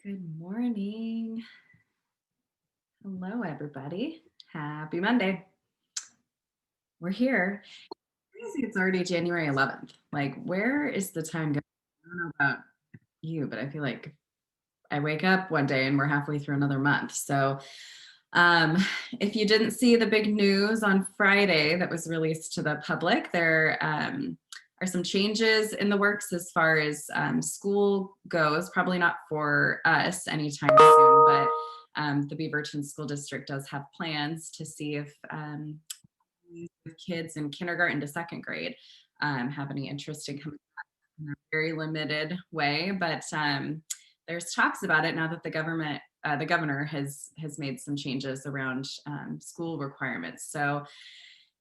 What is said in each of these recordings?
Good morning. Hello, everybody. Happy Monday. We're here. Crazy, it's already January 11th. Like, where is the time going? I don't know about you, but I feel like I wake up one day and we're halfway through another month. So, um, if you didn't see the big news on Friday that was released to the public, there are some changes in the works as far as school goes. Probably not for us anytime soon, but the Beaverton School District does have plans to see if kids in kindergarten to second grade have any interest in coming in a very limited way. But there's talks about it now that the governor has made some changes around school requirements. So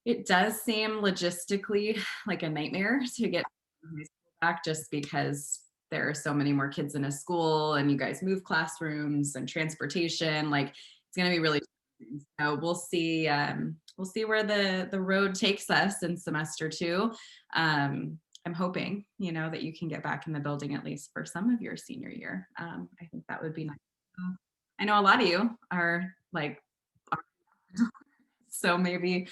it does seem logistically like a nightmare to get back, just because there are so many more kids in a school and you guys move classrooms and transportation. Like, it's going to be really, so we'll see where the road takes us in semester two. I'm hoping, that you can get back in the building at least for some of your senior year. I think that would be nice. I know a lot of you are like, so maybe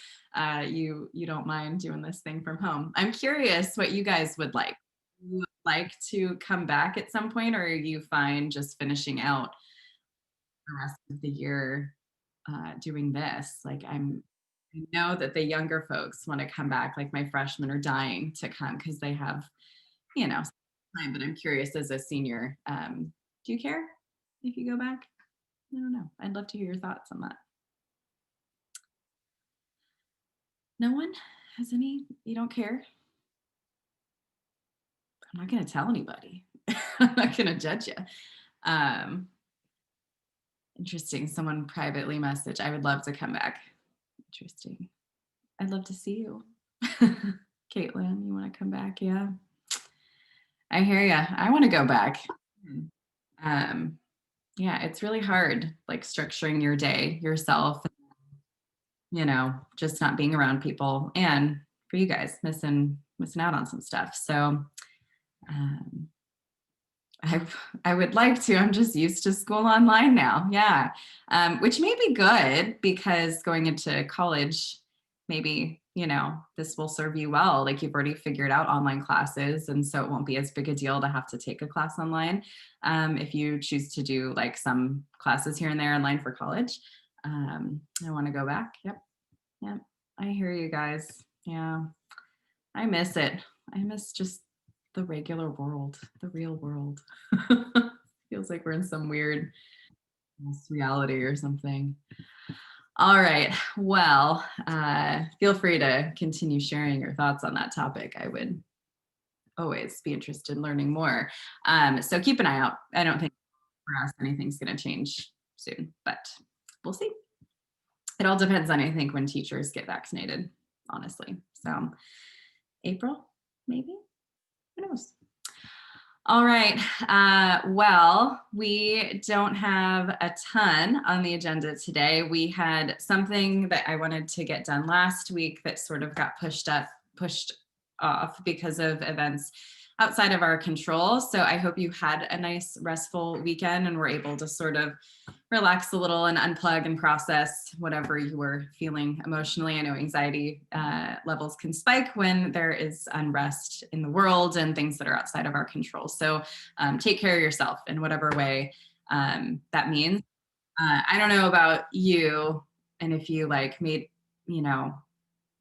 you don't mind doing this thing from home. I'm curious what you guys would like. You would like to come back at some point, or are you fine just finishing out the rest of the year doing this? Like, I know that the younger folks want to come back. Like, my freshmen are dying to come because they have, time. But I'm curious, as a senior, do you care if you go back? I don't know. I'd love to hear your thoughts on that. No one has any? You don't care? I'm not going to tell anybody. I'm not going to judge you. Um, Interesting. Someone privately messaged, I would love to come back. Interesting. I'd love to see you. Caitlin, you want to come back? Yeah. I hear you. I want to go back. Yeah, it's really hard, like structuring your day yourself, just not being around people, and for you guys missing out on some stuff. So um, I would like to. I'm just used to school online now. Yeah. Which may be good, because going into college, maybe, this will serve you well. Like, you've already figured out online classes. And so it won't be as big a deal to have to take a class online. If you choose to do like some classes here and there online for college. I want to go back. Yep. Yep. I hear you guys. Yeah. I miss it. I miss just the regular world, the real world. Feels like we're in some weird reality or something. All right. Well, feel free to continue sharing your thoughts on that topic. I would always be interested in learning more. So keep an eye out. I don't think for us anything's going to change soon, but we'll see. It all depends on, I think, when teachers get vaccinated, honestly. So April, maybe? Who knows? All right. Well, we don't have a ton on the agenda today. We had something that I wanted to get done last week that sort of got pushed off because of events outside of our control. So I hope you had a nice restful weekend and were able to sort of relax a little and unplug and process whatever you were feeling emotionally. I know anxiety levels can spike when there is unrest in the world and things that are outside of our control. So take care of yourself in whatever way that means. I don't know about you, and if you like made,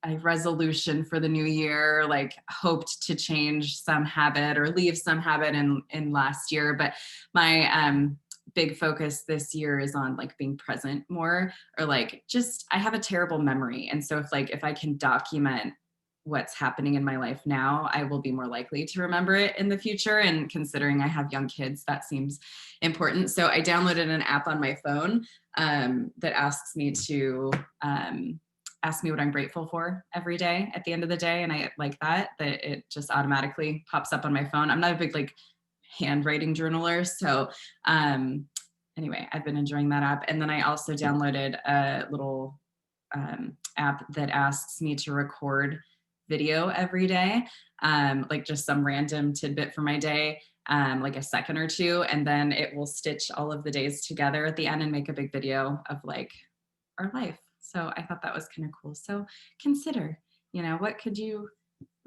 a resolution for the new year, like hoped to change some habit or leave some habit in last year, but my big focus this year is on like being present more, or like just, I have a terrible memory. And so if I can document what's happening in my life now, I will be more likely to remember it in the future. And considering I have young kids, that seems important. So I downloaded an app on my phone that asks me to ask me what I'm grateful for every day at the end of the day. And I like that it just automatically pops up on my phone. I'm not a big like handwriting journaler. So anyway, I've been enjoying that app. And then I also downloaded a little app that asks me to record video every day, like just some random tidbit for my day. like a second or two, and then it will stitch all of the days together at the end and make a big video of like our life. So I thought that was kind of cool. So consider, you know, what could you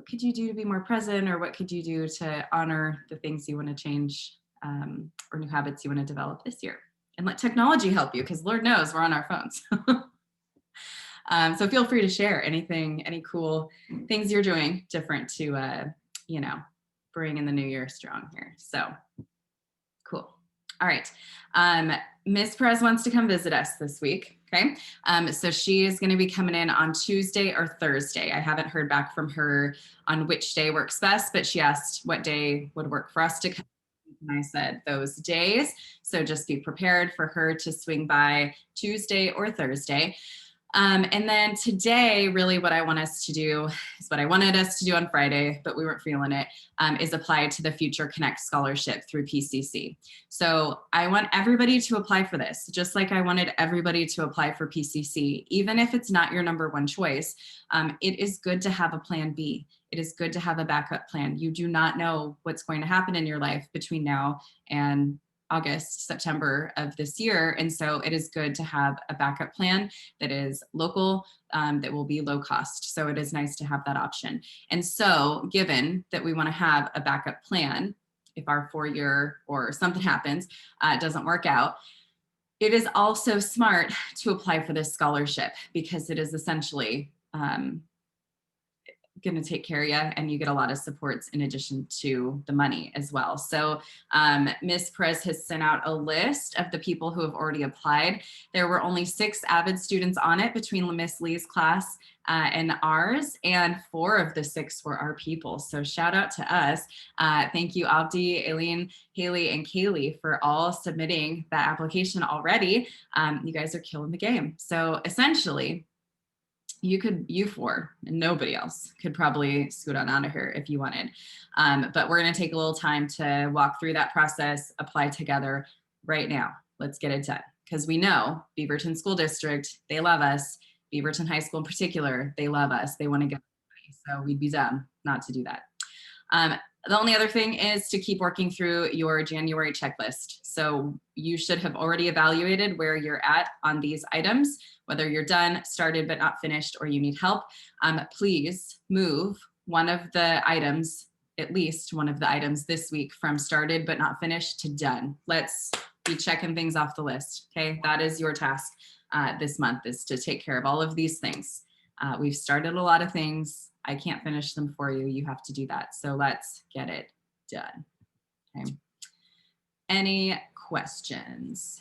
do to be more present, or what could you do to honor the things you want to change, or new habits you want to develop this year? And let technology help you, because Lord knows we're on our phones. So feel free to share anything, any cool things you're doing different to, you know, bring in the new year strong here. So cool. All right. Miss Perez wants to come visit us this week. Okay. So she is going to be coming in on Tuesday or Thursday. I haven't heard back from her on which day works best, but she asked what day would work for us to come. And I said those days. So just be prepared for her to swing by Tuesday or Thursday. And then today, really what I want us to do is what I wanted us to do on Friday, but we weren't feeling it, is apply to the Future Connect Scholarship through PCC. So I want everybody to apply for this, just like I wanted everybody to apply for PCC. Even if it's not your number one choice, it is good to have a plan B. It is good to have a backup plan. You do not know what's going to happen in your life between now and August, September of this year. And so it is good to have a backup plan that is local, that will be low cost. So it is nice to have that option. And so given that we want to have a backup plan, if our 4-year or something happens, doesn't work out, it is also smart to apply for this scholarship, because it is essentially going to take care of you, and you get a lot of supports in addition to the money as well. So Ms. Perez has sent out a list of the people who have already applied. There were only 6 AVID students on it between Miss Lee's class and ours, and 4 of the 6 were our people. So shout out to us. Thank you, Avdi, Aileen, Haley, and Kaylee for all submitting that application already. You guys are killing the game. So essentially, you 4 and nobody else could probably scoot on out of here if you wanted. But we're going to take a little time to walk through that process, apply together right now. Let's get it done, because we know Beaverton School District, they love us. Beaverton High School in particular, they love us. They want to get money, so we'd be dumb not to do that. The only other thing is to keep working through your January checklist. So you should have already evaluated where you're at on these items, whether you're done, started, but not finished, or you need help. Please move one of the items, at least one of the items this week, from started but not finished to done. Let's be checking things off the list. Okay, that is your task this month, is to take care of all of these things. We've started a lot of things. I can't finish them for you. You have to do that. So let's get it done. Okay. Any questions?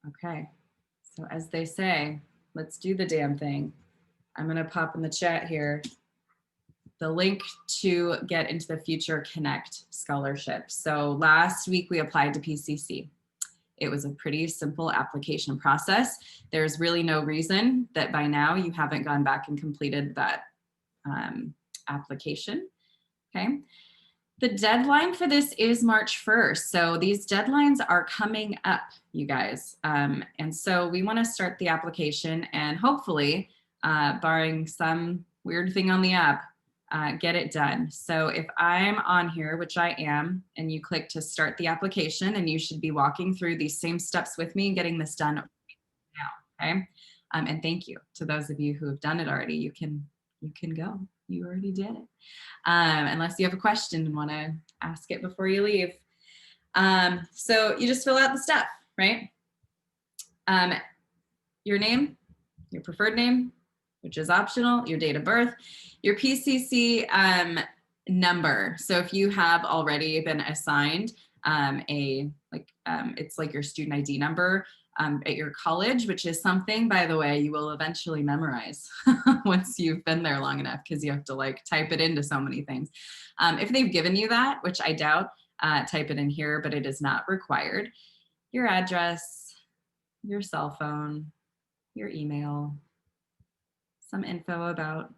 Okay. So as they say, let's do the damn thing. I'm going to pop in the chat here the link to get into the Future Connect Scholarship. So last week we applied to PCC. It was a pretty simple application process. There's really no reason that by now you haven't gone back and completed that application, okay? The deadline for this is March 1st. So these deadlines are coming up, you guys. And so we wanna start the application and hopefully, barring some weird thing on the app, get it done. So if I'm on here, which I am, and you click to start the application, and you should be walking through these same steps with me and getting this done now, okay? And thank you to those of you who have done it already. You can go, you already did it. Unless you have a question and wanna ask it before you leave. So you just fill out the stuff, right? Your name, your preferred name, which is optional, your date of birth, your PCC number. So if you have already been assigned it's like your student ID number at your college, which is something, by the way, you will eventually memorize once you've been there long enough, because you have to like type it into so many things. If they've given you that, which I doubt, type it in here, but it is not required. Your address, your cell phone, your email, some info about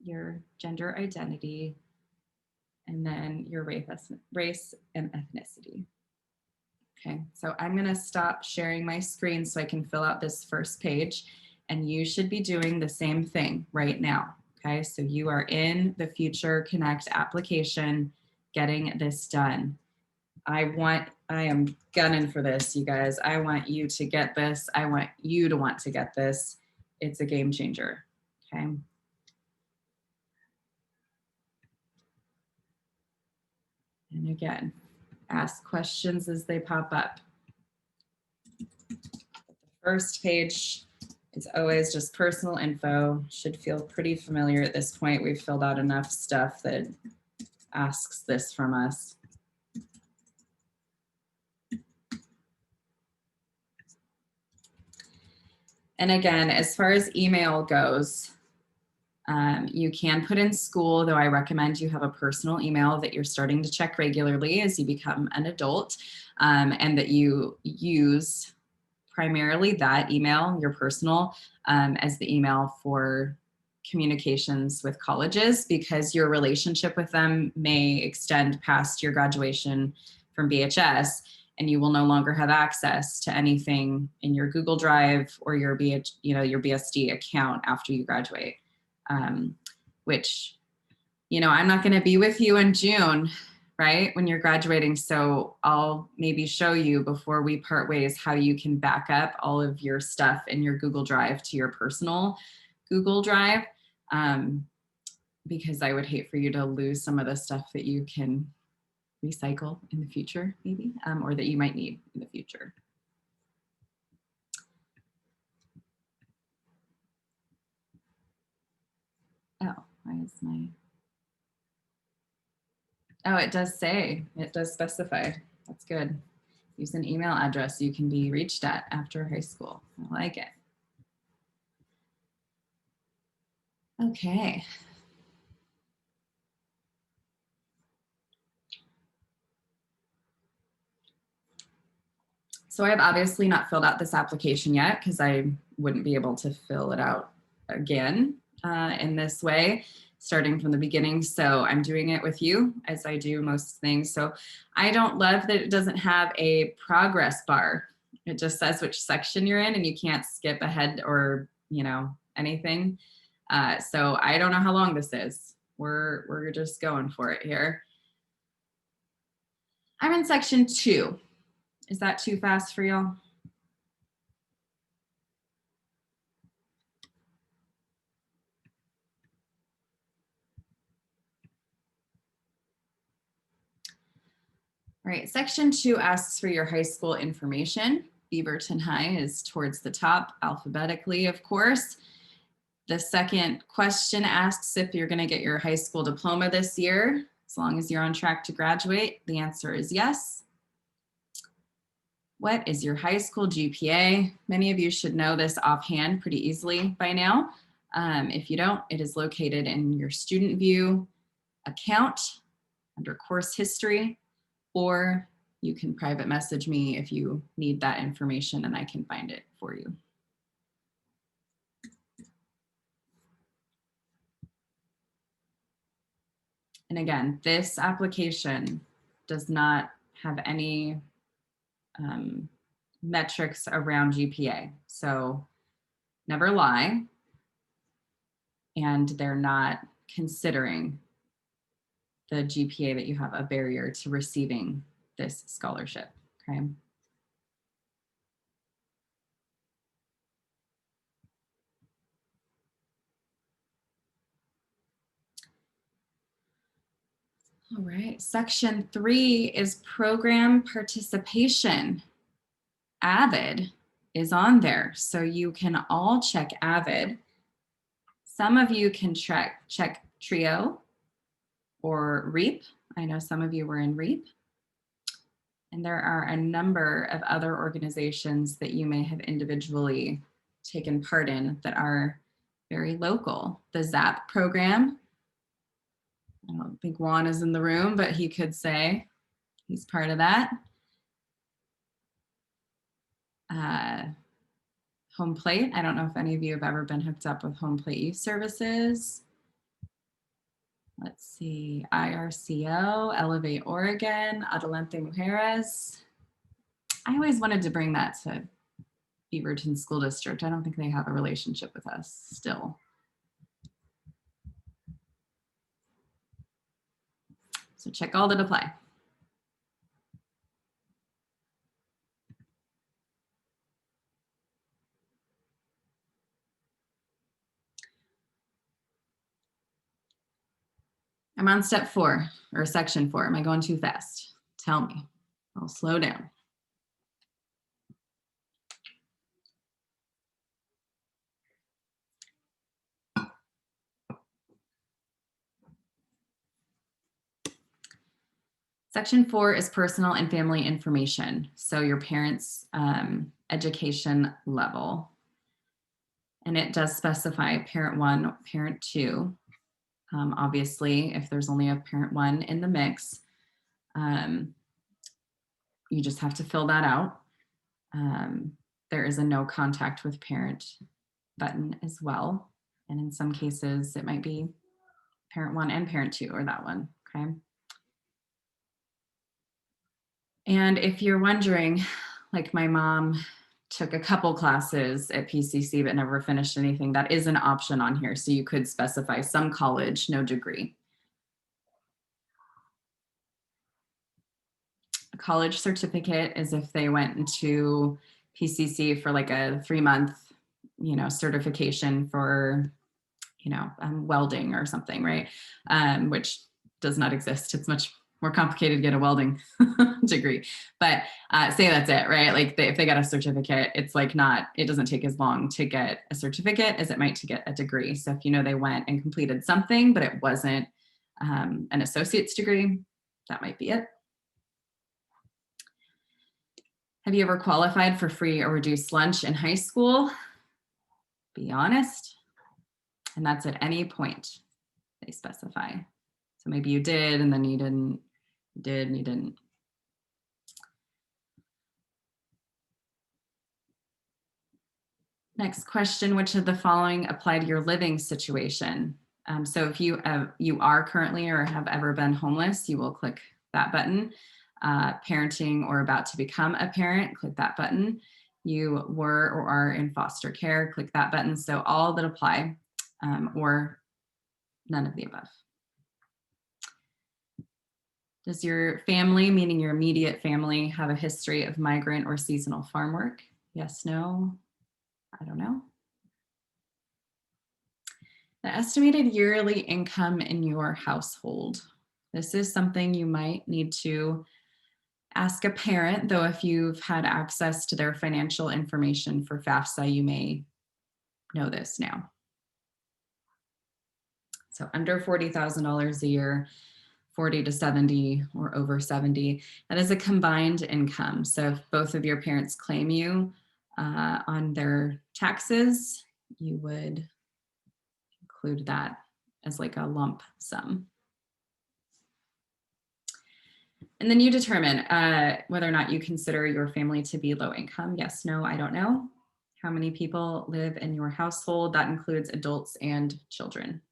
your gender identity, and then your race and ethnicity. Okay, so I'm gonna stop sharing my screen so I can fill out this first page, and you should be doing the same thing right now, Okay, so you are in the Future Connect application getting this done. I am gunning for this, you guys. I want you to get this. I want you to want to get this. It's a game changer, okay? And again, ask questions as they pop up. The first page is always just personal info. Should feel pretty familiar at this point. We've filled out enough stuff that asks this from us. And again, as far as email goes, you can put in school, though I recommend you have a personal email that you're starting to check regularly as you become an adult, and that you use primarily that email, your personal, as the email for communications with colleges, because your relationship with them may extend past your graduation from BHS, and you will no longer have access to anything in your Google Drive or your your BSD account after you graduate. Which, I'm not going to be with you in June, right, when you're graduating. So I'll maybe show you before we part ways how you can back up all of your stuff in your Google Drive to your personal Google Drive, because I would hate for you to lose some of the stuff that you can recycle in the future, maybe, or that you might need in the future. Oh, why is my... Oh, it does say, it does specify. That's good. Use an email address you can be reached at after high school. I like it. Okay. So I have obviously not filled out this application yet because I wouldn't be able to fill it out again in this way, starting from the beginning. So I'm doing it with you as I do most things. So I don't love that it doesn't have a progress bar. It just says which section you're in and you can't skip ahead or, anything. So I don't know how long this is. We're just going for it here. I'm in section 2. Is that too fast for y'all? All right, section 2 asks for your high school information. Beaverton High is towards the top alphabetically, of course. The second question asks if you're going to get your high school diploma this year, as long as you're on track to graduate. The answer is yes. What is your high school GPA? Many of you should know this offhand pretty easily by now. If you don't, it is located in your student view account under course history, or you can private message me if you need that information and I can find it for you. And again, this application does not have any metrics around GPA. So never lie. And they're not considering the GPA that you have a barrier to receiving this scholarship, okay? All right, section 3 is program participation. AVID is on there, so you can all check AVID. Some of you can check TRIO or REAP. I know some of you were in REAP. And there are a number of other organizations that you may have individually taken part in that are very local. The ZAP program, I don't think Juan is in the room, but he could say he's part of that. Home Plate, I don't know if any of you have ever been hooked up with Home Plate Youth Services. Let's see, IRCO, Elevate Oregon, Adelante Mujeres. I always wanted to bring that to Beaverton School District. I don't think they have a relationship with us still. So check all that apply. I'm on step 4 or section 4. Am I going too fast? Tell me. I'll slow down. Section 4 is personal and family information. So your parents' education level. And it does specify parent 1, parent 2. Obviously, if there's only a parent 1 in the mix, you just have to fill that out. There is a no contact with parent button as well. And in some cases, it might be parent 1 and parent 2 or that one, okay? And if you're wondering, like my mom took a couple classes at PCC but never finished anything, that is an option on here. So you could specify some college, no degree. A college certificate is if they went into PCC for like a 3-month, certification for, welding or something, right? Which does not exist. It's much more complicated to get a welding degree, but say that's it, right? Like if they got a certificate, it's like it doesn't take as long to get a certificate as it might to get a degree. So if they went and completed something, but it wasn't an associate's degree, that might be it. Have you ever qualified for free or reduced lunch in high school? Be honest. And that's at any point they specify. So maybe you did, and then you didn't, you did, and you didn't. Next question, which of the following apply to your living situation? So if you are currently or have ever been homeless, you will click that button. Parenting or about to become a parent, click that button. You were or are in foster care, click that button. So all that apply, or none of the above. Does your family, meaning your immediate family, have a history of migrant or seasonal farm work? Yes, no, I don't know. The estimated yearly income in your household. This is something you might need to ask a parent, though if you've had access to their financial information for FAFSA, you may know this now. So under $40,000 a year, 40 to 70 or over 70, that is a combined income. So if both of your parents claim you on their taxes, you would include that as like a lump sum. And then you determine whether or not you consider your family to be low income. Yes, no, I don't know. How many people live in your household? That includes adults and children.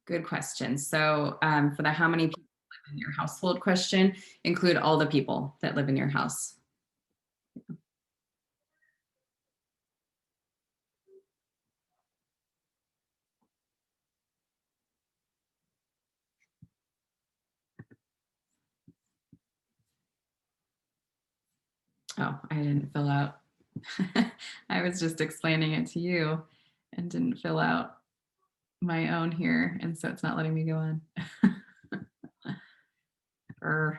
Good question. So for the how many people live in your household question, include all the people that live in your house. Oh, I didn't fill out. I was just explaining it to you and didn't fill out my own here. And so it's not letting me go on. All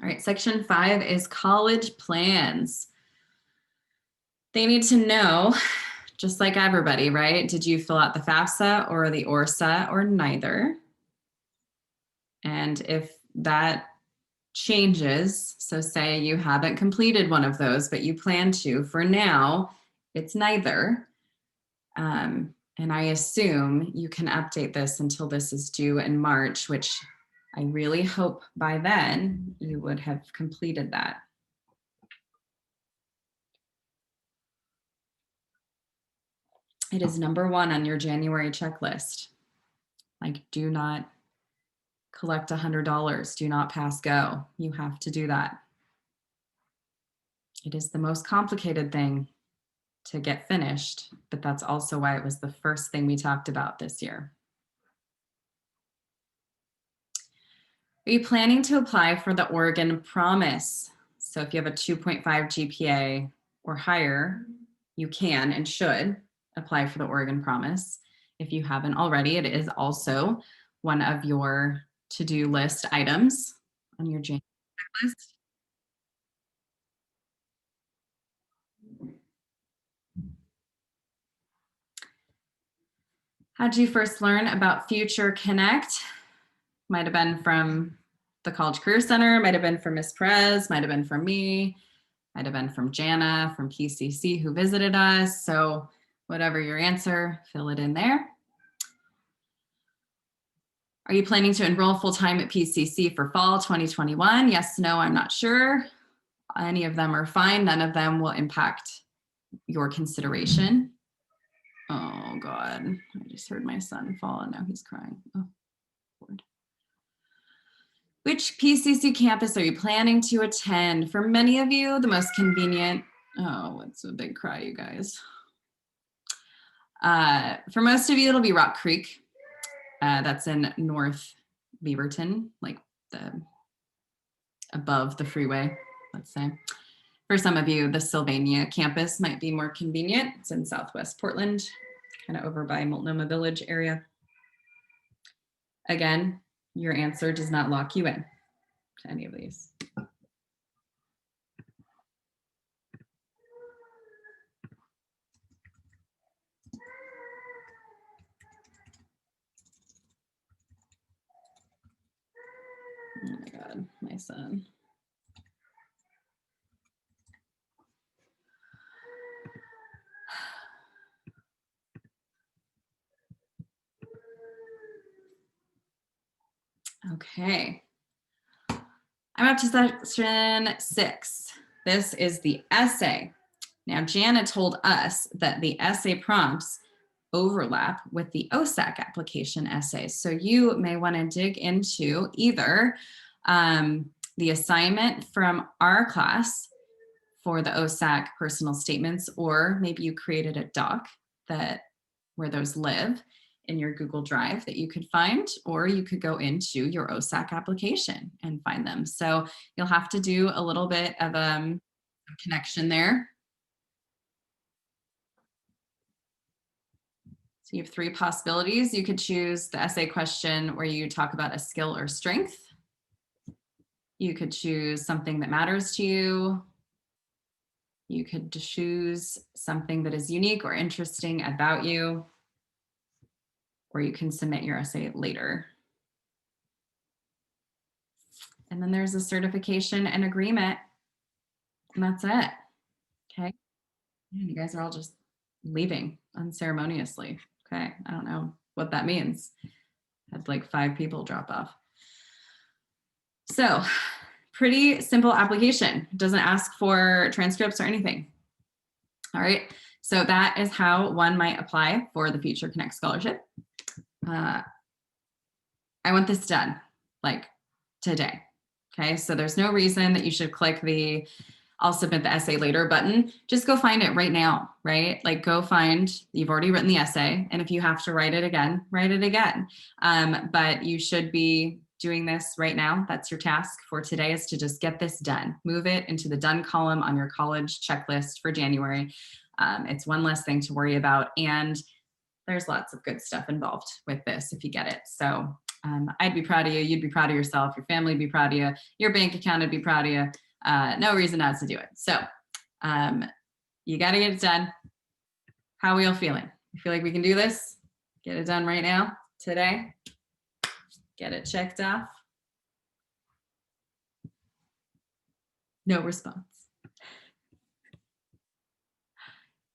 right, section 5 is college plans. They need to know, just like everybody, right? Did you fill out the FAFSA or the ORSA or neither? And if that changes, so say you haven't completed one of those, but you plan to, for now, it's neither. And I assume you can update this until this is due in March, which I really hope by then you would have completed that. It is number 1 on your January checklist. Like, do not collect $100. Do not pass go. You have to do that. It is the most complicated thing to get finished, but that's also why it was the first thing we talked about this year. Are you planning to apply for the Oregon Promise? So if you have a 2.5 GPA or higher, you can and should apply for the Oregon Promise. If you haven't already, it is also one of your to-do list items on your January checklist. How did you first learn about Future Connect? Might have been from the College Career Center, might have been from Ms. Perez, might have been from me, might have been from Jana from PCC who visited us. So whatever your answer, fill it in there. Are you planning to enroll full-time at PCC for fall 2021? Yes, no, I'm not sure. Any of them are fine. None of them will impact your consideration. Oh God, I just heard my son fall and now he's crying. Oh, Lord. Which PCC campus are you planning to attend? For many of you, the most convenient, oh, it's a big cry, you guys. For most of you, it'll be Rock Creek. That's in North Beaverton, like above the freeway, let's say. For some of you, the Sylvania campus might be more convenient. It's in Southwest Portland, kind of over by Multnomah Village area. Again, your answer does not lock you in to any of these. Oh my God, my son. Okay. I'm up to section 6. This is the essay. Now, Jana told us that the essay prompts overlap with the OSAC application essays. So you may want to dig into either the assignment from our class for the OSAC personal statements, or maybe you created a doc where those live in your Google Drive that you could find, or you could go into your OSAC application and find them. So you'll have to do a little bit of a connection there. So you have 3 possibilities. You could choose the essay question where you talk about a skill or strength. You could choose something that matters to you. You could choose something that is unique or interesting about you, or you can submit your essay later. And then there's a certification and agreement, and that's it. Okay. And you guys are all just leaving unceremoniously. Okay. I don't know what that means. Had like 5 people drop off. So pretty simple application. It doesn't ask for transcripts or anything. All right. So that is how one might apply for the Future Connect Scholarship. I want this done like today. Okay. So there's no reason that you should click the I'll submit the essay later button. Just go find it right now, right? Like go find, you've already written the essay. And if you have to write it again, write it again. But you should be doing this right now. That's your task for today, is to just get this done. Move it into the done column on your college checklist for January. It's one less thing to worry about. And there's lots of good stuff involved with this if you get it. So I'd be proud of you. You'd be proud of yourself. Your family would be proud of you. Your bank account would be proud of you. No reason not to do it. So you got to get it done. How are we all feeling? You feel like we can do this? Get it done right now, today? Get it checked off? No response.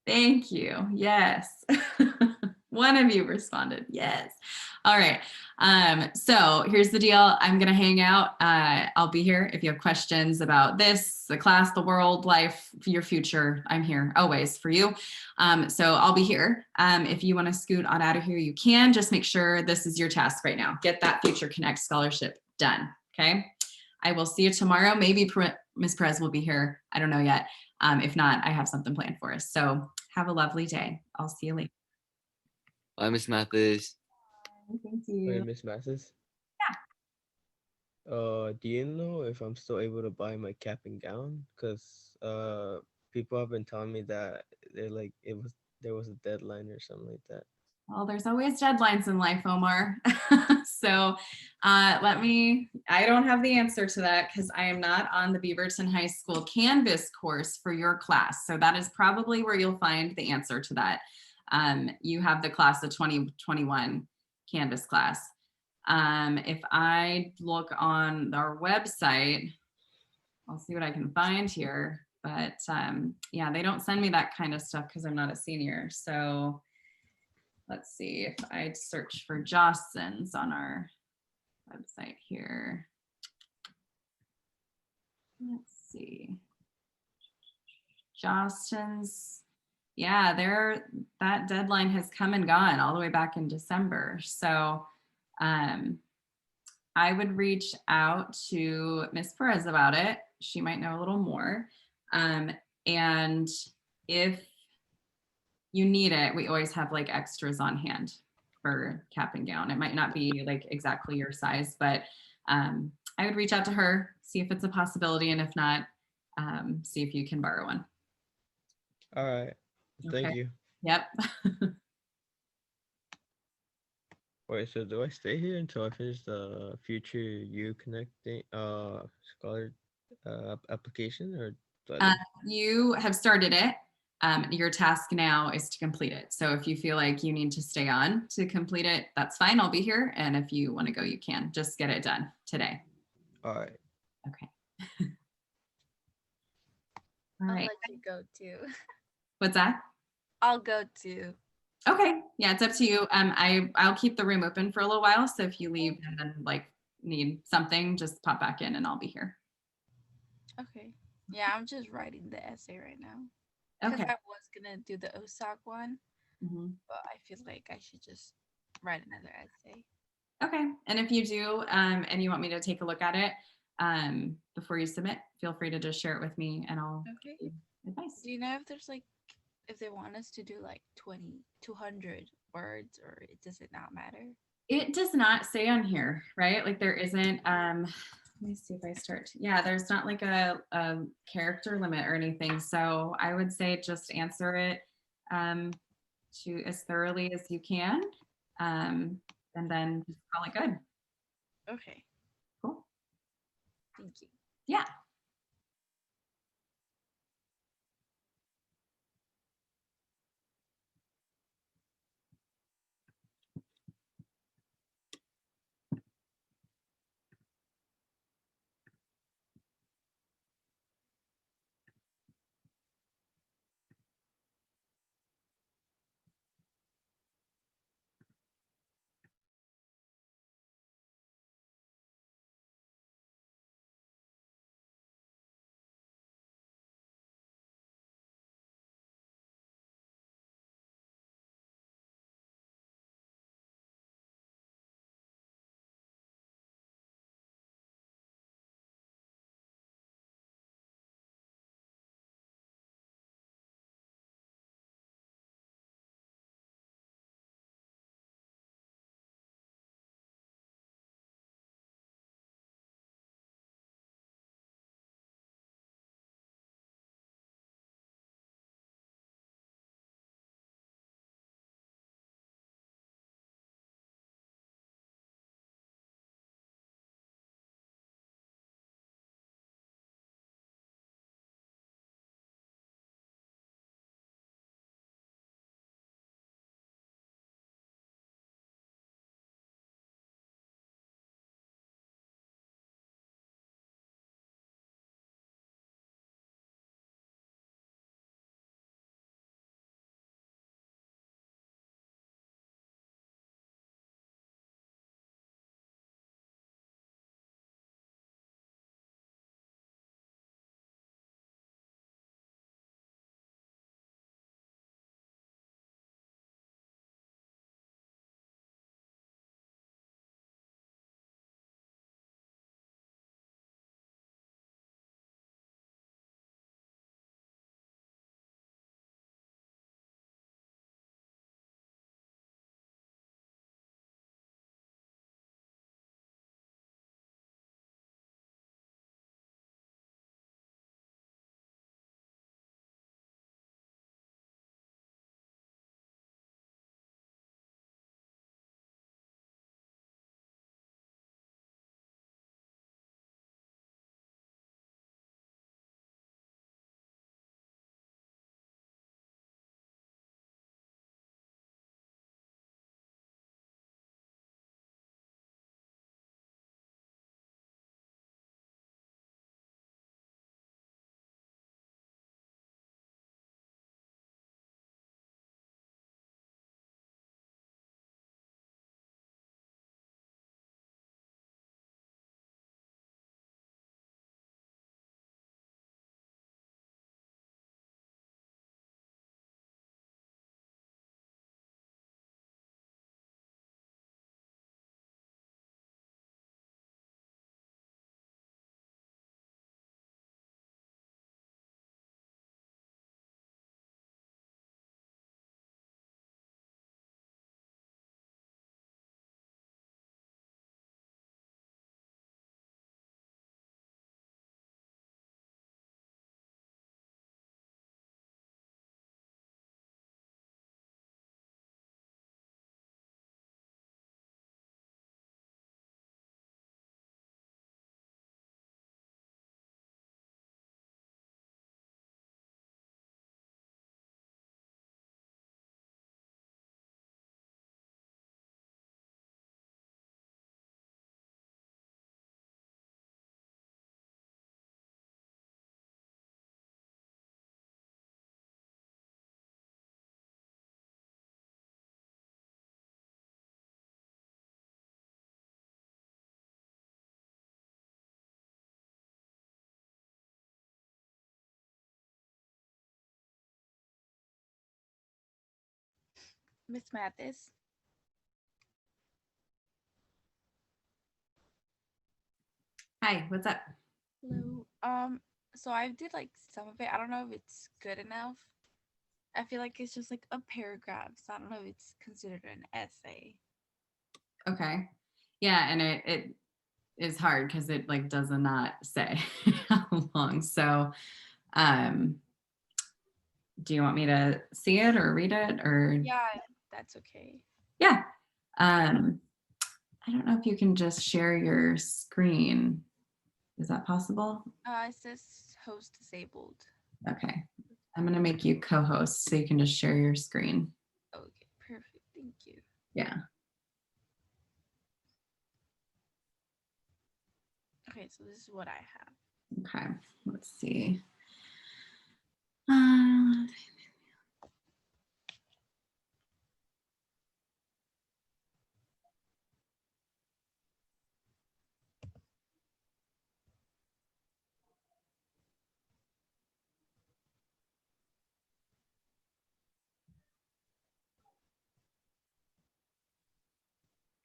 Thank you. Yes. One of you responded. Yes. All right. So here's the deal. I'm going to hang out. I'll be here. If you have questions about this, the class, the world, life, your future, I'm here always for you. So I'll be here. If you want to scoot on out of here, you can. Just make sure this is your task right now. Get that Future Connect scholarship done. Okay. I will see you tomorrow. Maybe Ms. Perez will be here. I don't know yet. If not, I have something planned for us. So have a lovely day. I'll see you later. Bye, Miss Mathis. Thank Wait, you. Miss Masses? Do you know if I'm still able to buy my cap and gown? Cause people have been telling me that they're like there was a deadline or something like that. Well, there's always deadlines in life, Omar. So I don't have the answer to that because I am not on the Beaverton High School Canvas course for your class. So that is probably where you'll find the answer to that. You have the class of 2021 Canvas class. If I look on our website, I'll see what I can find here. But yeah, they don't send me that kind of stuff because I'm not a senior. So let's see if I search for Jostens on our website here. Let's see. Jostens. Yeah, that deadline has come and gone all the way back in December. So I would reach out to Miss Perez about it. She might know a little more. And if you need it, we always have like extras on hand for cap and gown. It might not be like exactly your size, but I would reach out to her, see if it's a possibility, and if not, see if you can borrow one. All right. Thank Okay. you. Yep. Wait, so do I stay here until I finish the Future U Connecting scholar application, or do I leave? You have started it. Your task now is to complete it. So if you feel like you need to stay on to complete it, that's fine. I'll be here. And if you want to go, you can. Just get it done today. All right. Okay. All I'll right. let you go too. What's that? I'll go too. Okay. Yeah, it's up to you. I'll keep the room open for a little while. So if you leave and then like need something, just pop back in and I'll be here. Okay. Yeah, I'm just writing the essay right now. Because Okay. I was gonna do the OSAC one, Mhm. but I feel like I should just write another essay. Okay. And if you do, and you want me to take a look at it before you submit, feel free to just share it with me and I'll Okay. give you advice. Do you know if there's like if they want us to do like 200 words, or does it not matter? It does not say on here, right? Like there isn't, let me see if I start. Yeah, there's not like a character limit or anything. So I would say just answer it to as thoroughly as you can. And then just call it good. Okay. Cool. Thank you. Yeah. Miss Mathis. Hi, what's up? Hello. So I did like some of it. I don't know if it's good enough. I feel like it's just like a paragraph, so I don't know if it's considered an essay. Okay. Yeah, and it is hard because it like does not say how long. So do you want me to see it or read it or Yeah, that's okay. yeah. I don't know if you can just share your screen. Is that possible? It says host disabled. Okay. I'm gonna make you co-host so you can just share your screen. Okay, perfect. Thank you. Yeah. Okay, so this is what I have. Okay. Let's see. Uh,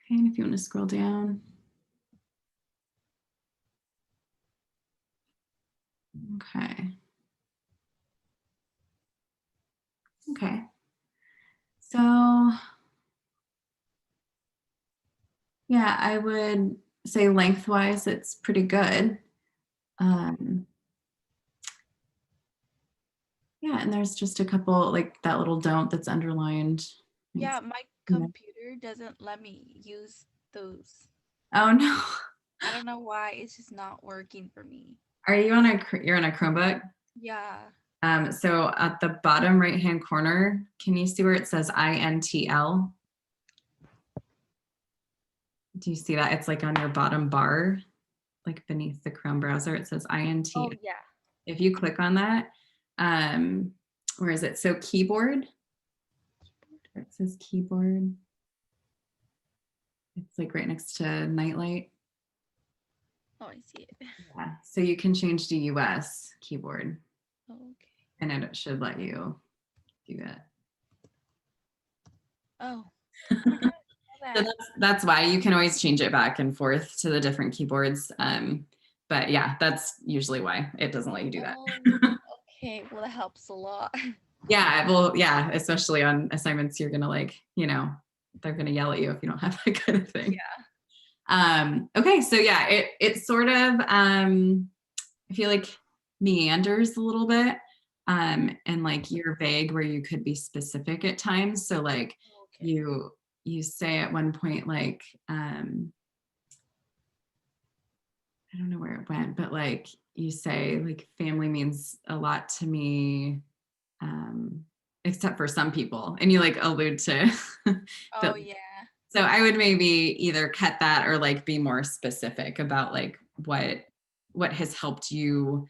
okay, and if you want to scroll down. Okay. Okay. So yeah, I would say lengthwise, it's pretty good. Yeah, and there's just a couple like that little don't that's underlined. Yeah, my Yeah. computer doesn't let me use those. Oh no. I don't know why. It's just not working for me. Are you on you're on a Chromebook? Yeah. So at the bottom right hand corner, can you see where it says INTL? Do you see that? It's like on your bottom bar, like beneath the Chrome browser, it says INT. Oh yeah. If you click on that, where is it? So keyboard, where it says keyboard. It's like right next to nightlight. Oh, I see it. Yeah. So you can change to US keyboard Oh, okay. and it should let you do it. Oh. Oh my god. So that's why you can always change it back and forth to the different keyboards. But yeah, that's usually why it doesn't let you do that. Oh, okay. Well, that helps a lot. Yeah, well, yeah, especially on assignments, you're gonna like, they're gonna yell at you if you don't have that kind of thing. Okay, so yeah, it sort of I feel like meanders a little bit. And like you're vague where you could be specific at times. So like Okay. you say at one point like I don't know where it went, but like you say like family means a lot to me, except for some people, and you like allude to Oh that. yeah. So I would maybe either cut that or like be more specific about like what has helped you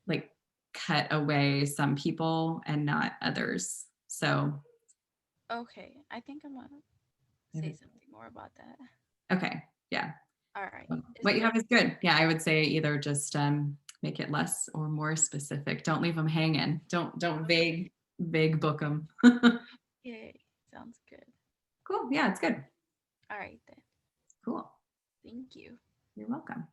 like cut away some people and not others. So Okay. I think I'm gonna say something more about that. okay, yeah. All right. What you have is good. Yeah, I would say either just make it less or more specific. Don't leave them hanging. Don't vague book them. Okay. Sounds good. Cool. Yeah, it's good. All right then. Cool. Thank you. You're welcome.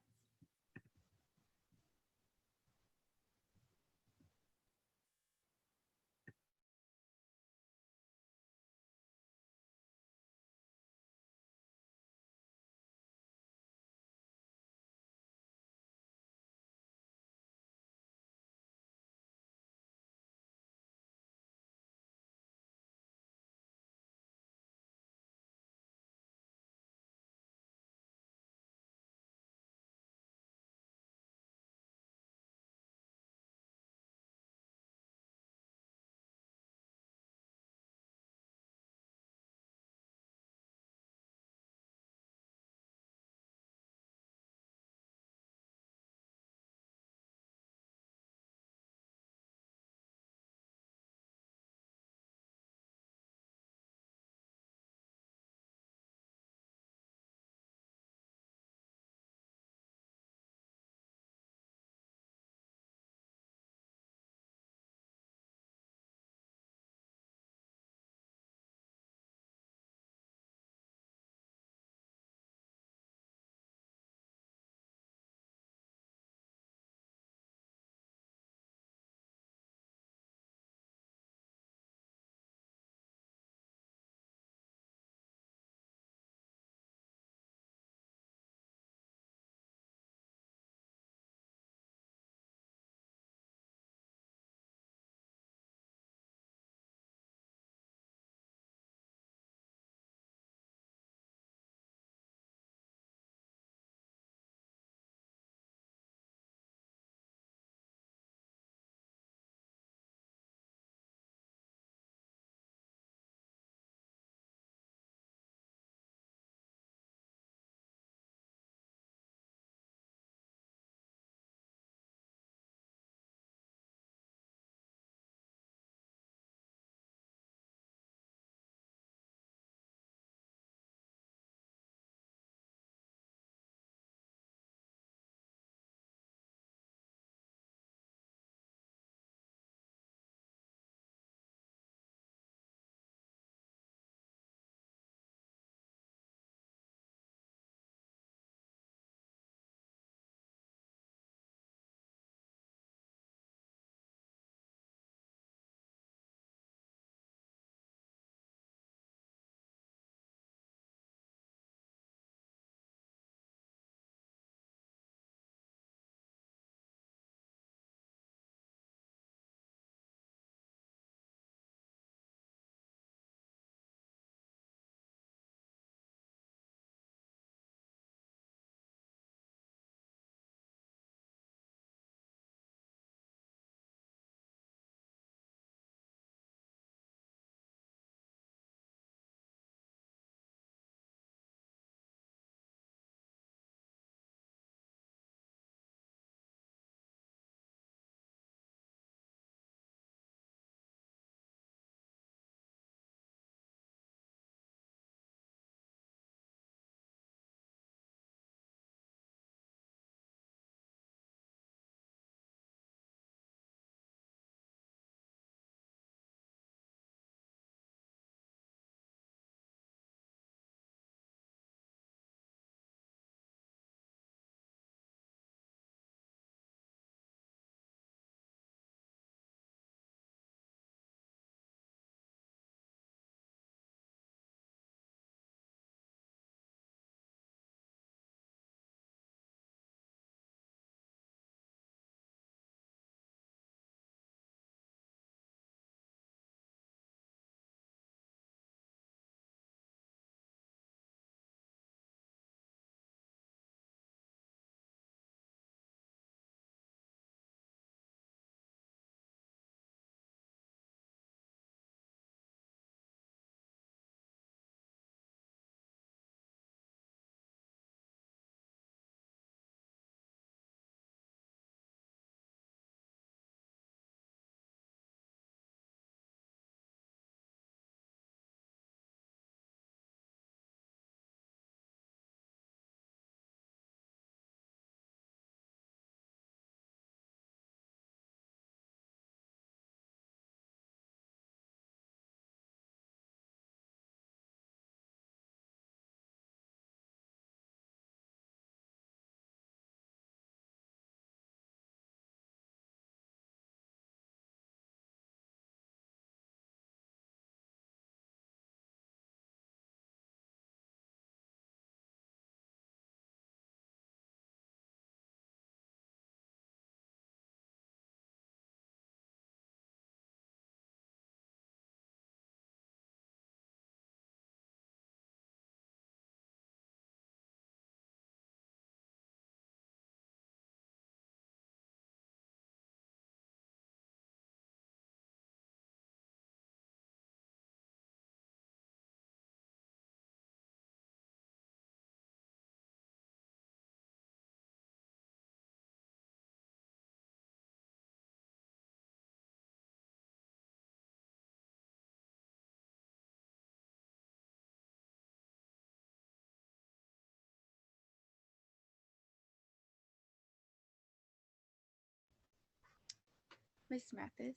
Miss Mathis.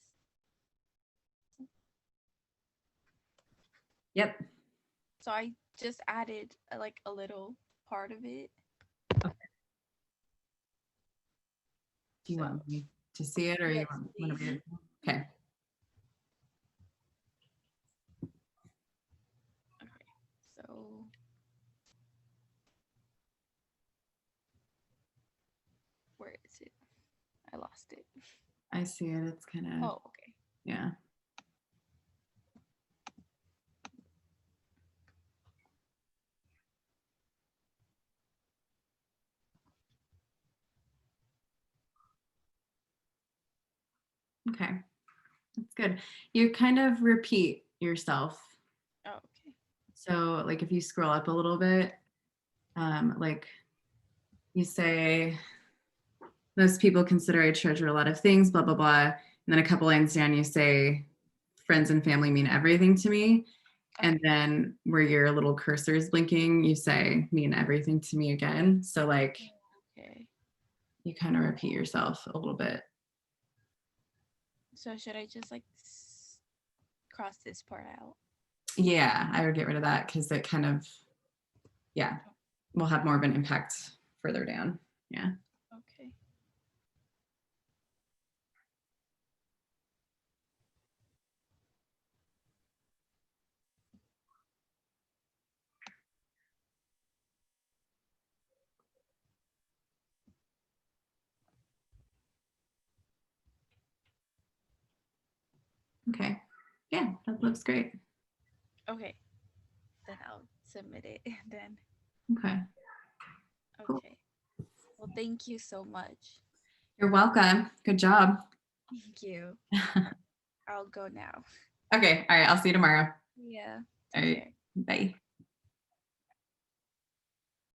Yep. So I just added like a little part of it. Do you So- want me to see it or you Yes, want to read it? Okay. Okay. So where is it? I lost it. I see it. It's kind of, Oh, okay. yeah. Okay. That's good. You kind of repeat yourself. Oh, okay. So like if you scroll up a little bit, like you say, most people consider I treasure a lot of things, blah, blah, blah. And then a couple lines down, you say, friends and family mean everything to me. And Okay. then where your little cursor is blinking, you say, mean everything to me again. So like Okay. you kind of repeat yourself a little bit. So should I just like cross this part out? Yeah, I would get rid of that because it kind of, yeah, will have more of an impact further down. Yeah. Okay. Okay. Yeah, that looks great. Okay. Then I'll submit it then. Okay. Cool. Okay. Well, thank you so much. You're welcome. Good job. Thank you. I'll go now. Okay. All right. I'll see you tomorrow. Yeah. All Take right. care. Bye.